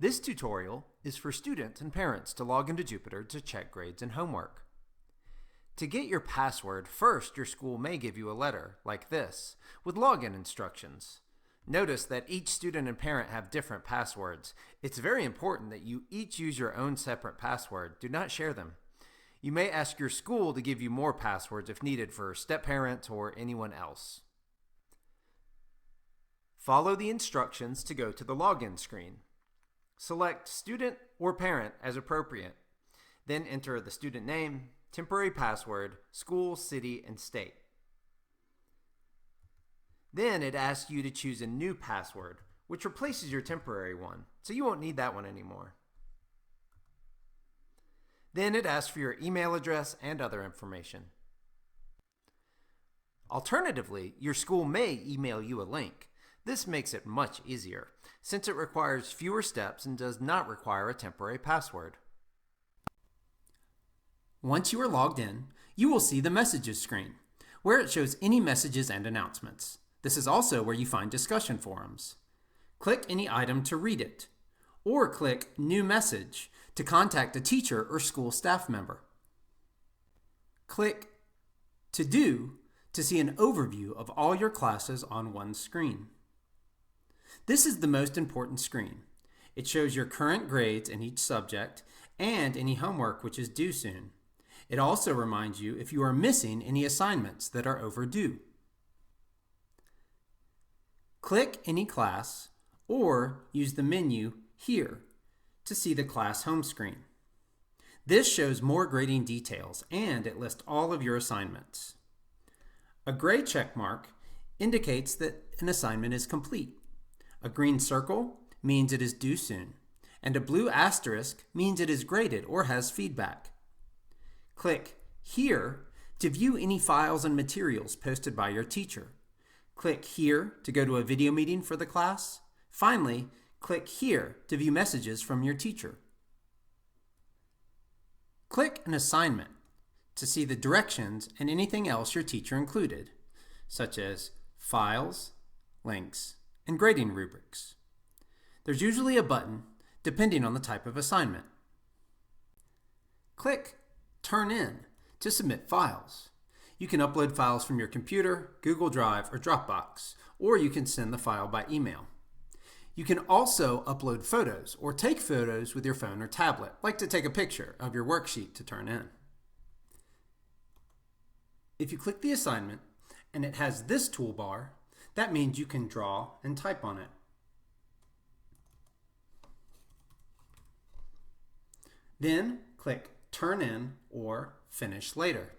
This tutorial is for students and parents to log into Jupyter to check grades and homework. To get your password, first your school may give you a letter, like this, with login instructions. Notice that each student and parent have different passwords. It's very important that you each use your own separate password. Do not share them. You may ask your school to give you more passwords if needed for step-parents or anyone else. Follow the instructions to go to the login screen. Select student or parent as appropriate. Then enter the student name, temporary password, school, city, and state. Then it asks you to choose a new password, which replaces your temporary one, so you won't need that one anymore. Then it asks for your email address and other information. Alternatively, your school may email you a link. This makes it much easier, since it requires fewer steps and does not require a temporary password. Once you are logged in, you will see the Messages screen, where it shows any messages and announcements. This is also where you find discussion forums. Click any item to read it, or click New Message to contact a teacher or school staff member. Click To Do to see an overview of all your classes on one screen. This is the most important screen. It shows your current grades in each subject and any homework which is due soon. It also reminds you if you are missing any assignments that are overdue. Click any class or use the menu here to see the class home screen. This shows more grading details and it lists all of your assignments. A gray check mark indicates that an assignment is complete. A green circle means it is due soon, and a blue asterisk means it is graded or has feedback. Click here to view any files and materials posted by your teacher. Click here to go to a video meeting for the class. Finally, click here to view messages from your teacher. Click an assignment to see the directions and anything else your teacher included, such as files, links, and grading rubrics. There's usually a button depending on the type of assignment. Click Turn In to submit files. You can upload files from your computer, Google Drive, or Dropbox, or you can send the file by email. You can also upload photos or take photos with your phone or tablet, like to take a picture of your worksheet to turn in. If you click the assignment and it has this toolbar, that means you can draw and type on it. Then click Turn In or Finish Later.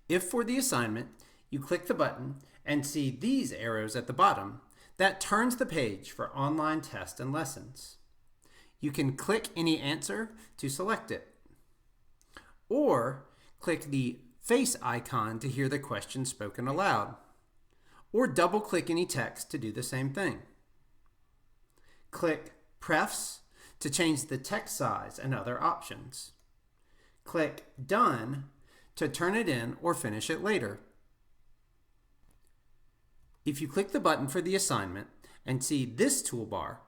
If for the assignment you click the button and see these arrows at the bottom, that turns the page for online tests and lessons. You can click any answer to select it, or click the face icon to hear the question spoken aloud, or double-click any text to do the same thing. Click Prefs to change the text size and other options. Click Done to turn it in or finish it later. If you click the button for the assignment and see this toolbar,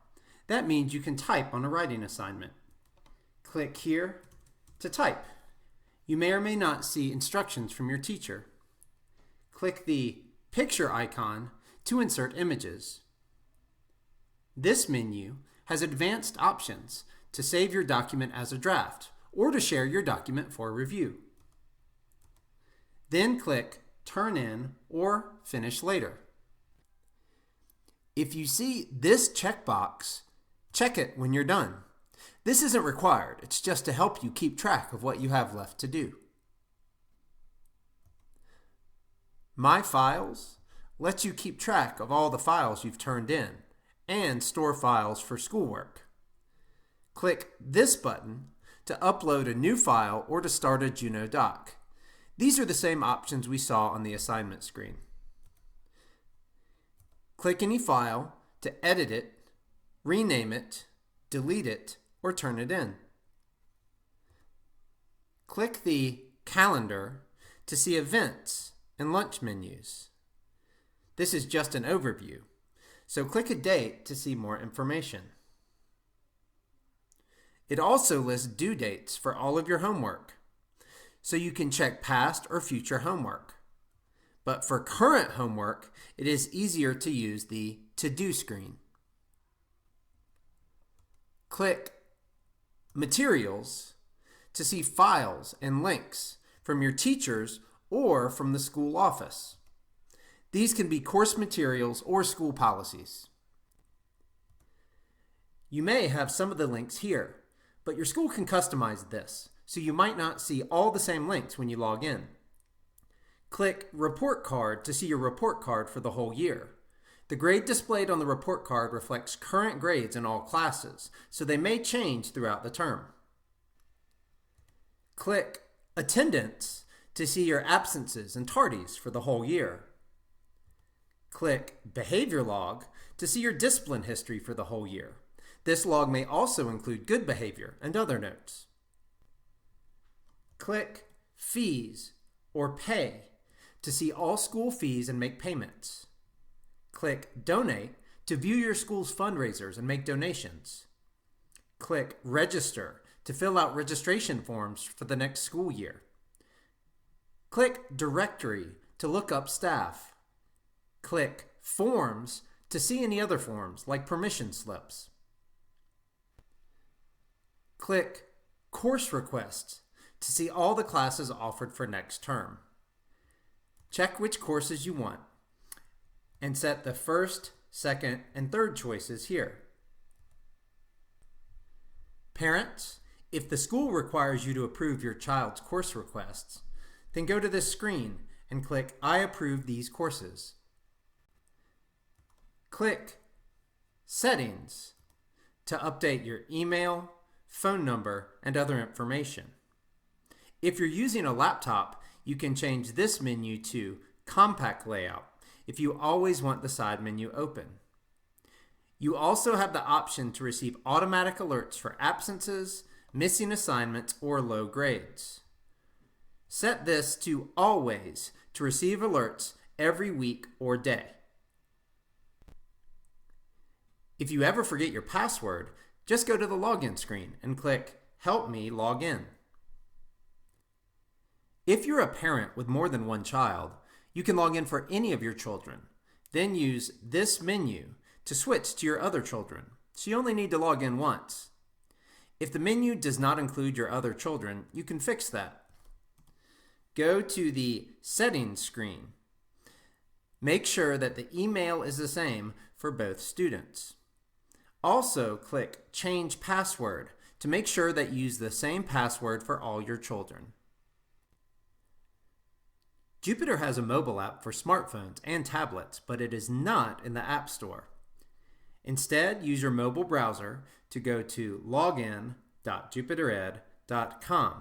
that means you can type on a writing assignment. Click here to type. You may or may not see instructions from your teacher. Click the picture icon to insert images. This menu has advanced options to save your document as a draft or to share your document for review. Then click Turn In or Finish Later. If you see this checkbox, check it when you're done. This isn't required, it's just to help you keep track of what you have left to do. My Files lets you keep track of all the files you've turned in and store files for schoolwork. Click this button to upload a new file or to start a Juno doc. These are the same options we saw on the assignment screen. Click any file to edit it, rename it, delete it, or turn it in. Click the calendar to see events and lunch menus. This is just an overview. so click a date to see more information. It also lists due dates for all of your homework, so you can check past or future homework. But for current homework, it is easier to use the To-Do screen. Click Materials to see files and links from your teachers or from the school office. These can be course materials or school policies. You may have some of the links here, but your school can customize this, so you might not see all the same links when you log in. Click Report Card to see your report card for the whole year. The grade displayed on the report card reflects current grades in all classes, so they may change throughout the term. Click Attendance to see your absences and tardies for the whole year. Click Behavior Log to see your discipline history for the whole year. This log may also include good behavior and other notes. Click Fees or Pay to see all school fees and make payments. Click Donate to view your school's fundraisers and make donations. Click Register to fill out registration forms for the next school year. Click Directory to look up staff. Click Forms to see any other forms like permission slips. Click Course Requests to see all the classes offered for next term. Check which courses you want and set the first, second, and third choices here. Parents, if the school requires you to approve your child's course requests, then go to this screen and click I approve these courses. Click Settings to update your email, phone number, and other information. If you're using a laptop, you can change this menu to Compact Layout if you always want the side menu open. You also have the option to receive automatic alerts for absences, missing assignments, or low grades. Set this to Always to receive alerts every week or day. If you ever forget your password, just go to the login screen and click Help Me Log In. If you're a parent with more than one child, you can log in for any of your children. Then use this menu to switch to your other children, so you only need to log in once. If the menu does not include your other children, you can fix that. Go to the Settings screen. Make sure that the email is the same for both students. Also, click Change Password to make sure that you use the same password for all your children. Jupiter has a mobile app for smartphones and tablets, but it is not in the App Store. Instead, use your mobile browser to go to login.jupitered.com.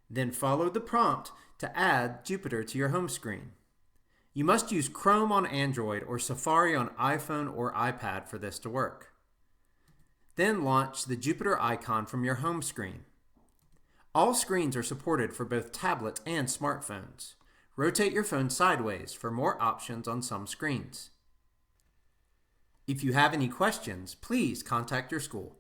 Then follow the prompt to add Jupiter to your home screen. You must use Chrome on Android or Safari on iPhone or iPad for this to work. Then launch the Jupiter icon from your home screen. All screens are supported for both tablets and smartphones. Rotate your phone sideways for more options on some screens. If you have any questions, please contact your school.